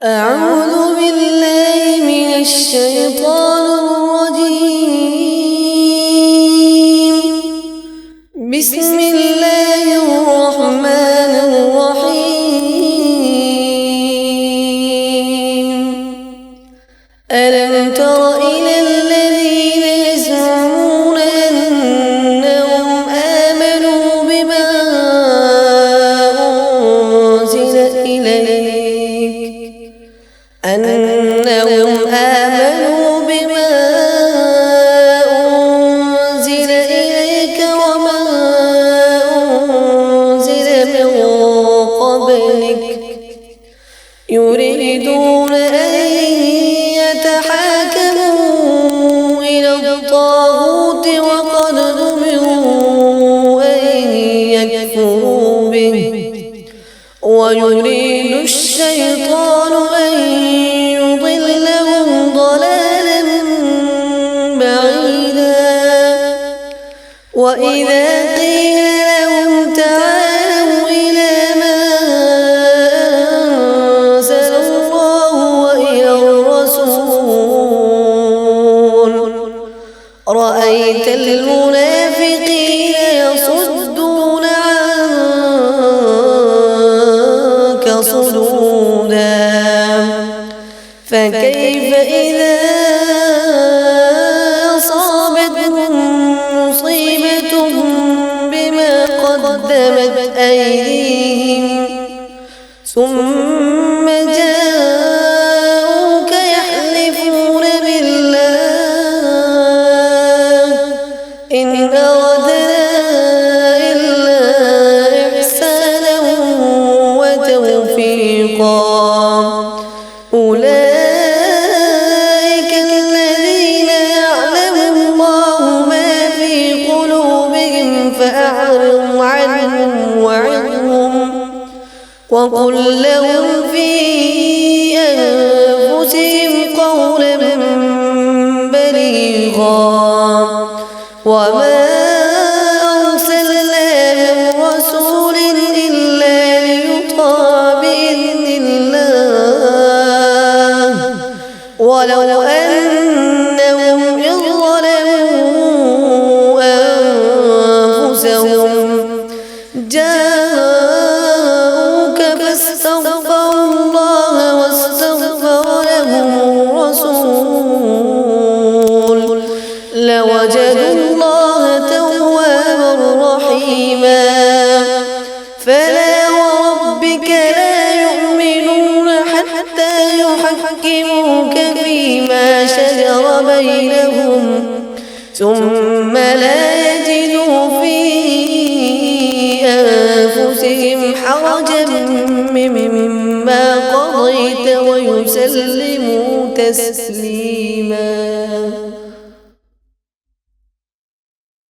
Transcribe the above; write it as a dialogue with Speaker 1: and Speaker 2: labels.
Speaker 1: أعوذ بالله من الشيطان الرجيم. بسم الله الرحمن الرحيم. ألم تر إلى الذين يزعمون أنهم آمنوا بما أنزل إليك وما أنزل من قبلك يريدون أن يتحاكموا إلى الطاغوت وقد أمروا أن يكفروا به ويريد الشيطان أن يضلهم ضلالا بعيدا. وإذا قيل لهم تعالوا إلى ما أنزل الله وإلى الرسول رأيت المنافقين يصدون عنك صدودا. فكيف إذا أصابتهم مصيبة بما قدمت أيديهم ثم جاءوك يحلفون بالله إن أردنا إلا إحسانا وتوفيقا. أولئك الذين يعلم الله ما في قلوبهم فأعرض عنهم وعظهم وقل لهم في أنفسهم قولا بليغا. وما أرسلنا من رسول إلا ليطاع بإذن الله ولو أنهم إذ ظلموا أنفسهم جاءوك فاستغفروا الله واستغفر لهم الرسول لوجدوا الله توابا رحيما. فلا وربك لا يؤمنون حتى يحكموك فيما شجر بينهم ثم لا يجدوا في أنفسهم حرجا مما قضيت ويسلموا تسليما.